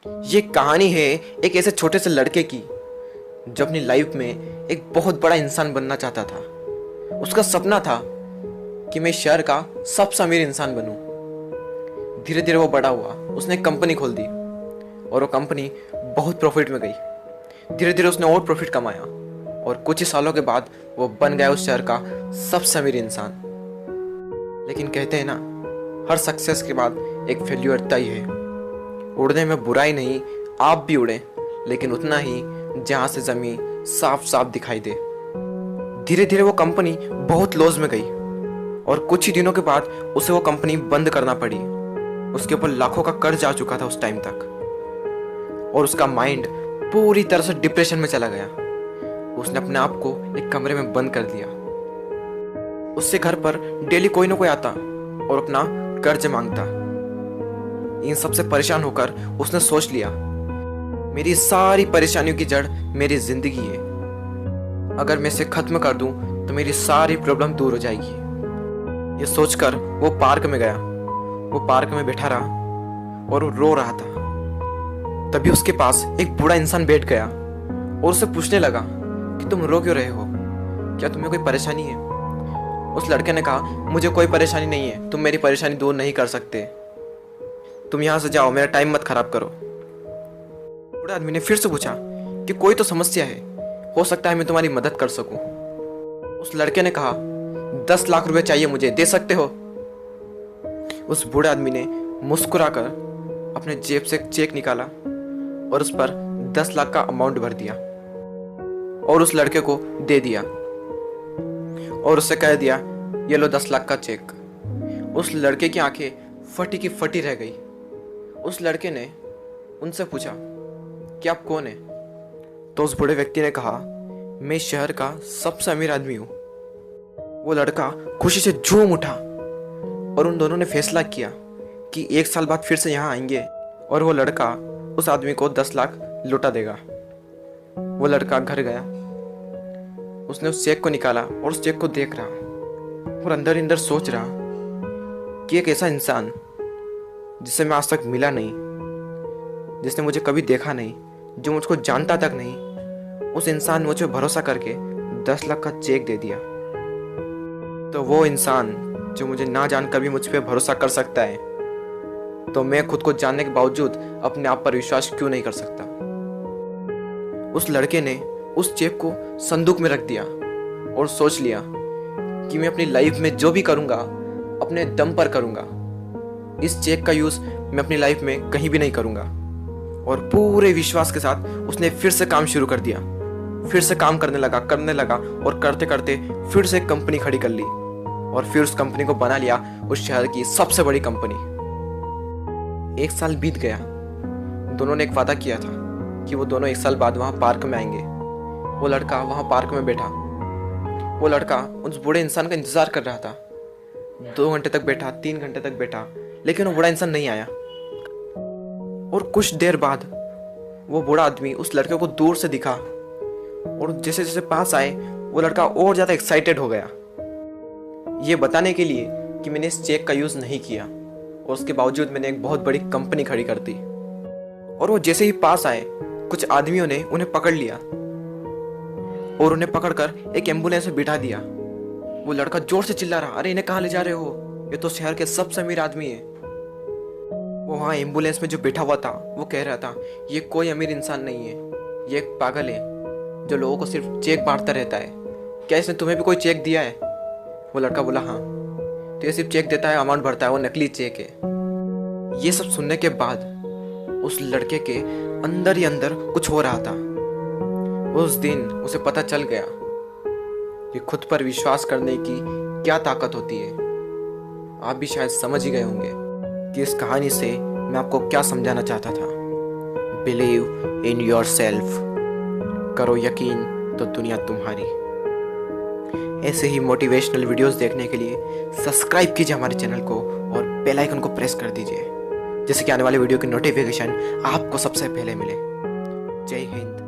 ये कहानी है एक ऐसे छोटे से लड़के की जो अपनी लाइफ में एक बहुत बड़ा इंसान बनना चाहता था। उसका सपना था कि मैं शहर का सबसे अमीर इंसान बनूं। धीरे धीरे वो बड़ा हुआ, उसने एक कंपनी खोल दी और वो कंपनी बहुत प्रॉफिट में गई। धीरे धीरे उसने और प्रॉफिट कमाया और कुछ ही सालों के बाद वो बन गया उस शहर का सबसे अमीर इंसान। लेकिन कहते हैं ना, हर सक्सेस के बाद एक फेल्यूर तय है। उड़ने में बुराई नहीं, आप भी उड़े, लेकिन उतना ही जहां से जमीन साफ साफ दिखाई दे। धीरे धीरे वो कंपनी बहुत लॉस में गई और कुछ ही दिनों के बाद उसे वो कंपनी बंद करना पड़ी। उसके ऊपर लाखों का कर्ज आ चुका था उस टाइम तक और उसका माइंड पूरी तरह से डिप्रेशन में चला गया। उसने अपने आप को एक कमरे में बंद कर दिया। उससे घर पर डेली कोई ना कोई आता और अपना कर्ज मांगता। इन सबसे परेशान होकर उसने सोच लिया, मेरी सारी परेशानियों की जड़ मेरी जिंदगी है। अगर मैं इसे खत्म कर दूं तो मेरी सारी प्रॉब्लम दूर हो जाएगी। ये सोचकर वो पार्क में गया। वो पार्क में बैठा रहा और वो रो रहा था। तभी उसके पास एक बूढ़ा इंसान बैठ गया और उससे पूछने लगा कि तुम रो क्यों रहे हो, क्या तुम्हें कोई परेशानी है? उस लड़के ने कहा, मुझे कोई परेशानी नहीं है, तुम मेरी परेशानी दूर नहीं कर सकते, तुम यहां से जाओ, मेरा टाइम मत खराब करो। बूढ़े आदमी ने फिर से पूछा कि कोई तो समस्या है, हो सकता है मैं तुम्हारी मदद कर सकूं। उस लड़के ने कहा, 10 लाख रुपए चाहिए मुझे, दे सकते हो? उस बूढ़े आदमी ने मुस्कुराकर अपने जेब से एक चेक निकाला और उस पर 10 लाख का अमाउंट भर दिया और उस लड़के को दे दिया और उससे कह दिया, ये लो 10 लाख का चेक। उस लड़के की आंखें फटी की फटी रह गई। उस लड़के ने उनसे पूछा कि आप कौन है? तो उस बूढ़े व्यक्ति ने कहा, मैं शहर का सबसे अमीर आदमी हूं। वो लड़का खुशी से झूम उठा और उन दोनों ने फैसला किया कि 1 साल बाद फिर से यहां आएंगे और वो लड़का उस आदमी को 10 लाख लौटा देगा। वो लड़का घर गया, उसने उस चेक को निकाला और उस चेक को देख रहा और अंदर अंदर सोच रहा कि एक ऐसा इंसान जिससे मैं आज तक मिला नहीं, जिसने मुझे कभी देखा नहीं, जो मुझको जानता तक नहीं, उस इंसान ने मुझे भरोसा करके 10 लाख का चेक दे दिया। तो वो इंसान जो मुझे ना जानकर भी मुझ पर भरोसा कर सकता है, तो मैं खुद को जानने के बावजूद अपने आप पर विश्वास क्यों नहीं कर सकता? उस लड़के ने उस चेक को संदूक में रख दिया और सोच लिया कि मैं अपनी लाइफ में जो भी करूंगा अपने दम पर करूंगा। इस चेक का यूज मैं अपनी लाइफ में कहीं भी नहीं करूंगा। और पूरे विश्वास के साथ उसने फिर से काम शुरू कर दिया। फिर से काम करने लगा और करते करते फिर से एक कंपनी खड़ी कर ली और फिर उस कंपनी को बना लिया उस शहर की सबसे बड़ी कंपनी। 1 साल बीत गया। दोनों ने एक वादा किया था कि वो दोनों 1 साल बाद वहां पार्क में आएंगे। वो लड़का वहां पार्क में बैठा। वो लड़का उस बूढ़े इंसान का इंतजार कर रहा था। 2 घंटे तक बैठा, 3 घंटे तक बैठा, लेकिन वो बूढ़ा इंसान नहीं आया। और कुछ देर बाद वो बूढ़ा आदमी उस लड़के को दूर से दिखा और जैसे जैसे पास आए वो लड़का और ज्यादा एक्साइटेड हो गया, ये बताने के लिए कि मैंने इस चेक का यूज नहीं किया और उसके बावजूद मैंने एक बहुत बड़ी कंपनी खड़ी कर दी। और वो जैसे ही पास आए, कुछ आदमियों ने उन्हें पकड़ लिया और उन्हें पकड़कर एक एम्बुलेंस में बिठा दिया। वो लड़का जोर से चिल्ला रहा, अरे इन्हें कहाँ ले जा रहे हो, ये तो शहर के सबसे अमीर आदमी है। वो वहाँ एम्बुलेंस में जो बैठा हुआ था वो कह रहा था, ये कोई अमीर इंसान नहीं है, ये एक पागल है जो लोगों को सिर्फ चेक बांटता रहता है। क्या इसने तुम्हें भी कोई चेक दिया है? वो लड़का बोला, हाँ। तो ये सिर्फ चेक देता है, अमाउंट भरता है, वो नकली चेक है। ये सब सुनने के बाद उस लड़के के अंदर ही अंदर कुछ हो रहा था। उस दिन उसे पता चल गया कि खुद पर विश्वास करने की क्या ताकत होती है। आप भी शायद समझ ही गए होंगे कि इस कहानी से मैं आपको क्या समझाना चाहता था। बिलीव इन योर सेल्फ, करो यकीन तो दुनिया तुम्हारी। ऐसे ही मोटिवेशनल वीडियोस देखने के लिए सब्सक्राइब कीजिए हमारे चैनल को और बेल आइकन को प्रेस कर दीजिए, जिससे कि आने वाले वीडियो की नोटिफिकेशन आपको सबसे पहले मिले। जय हिंद।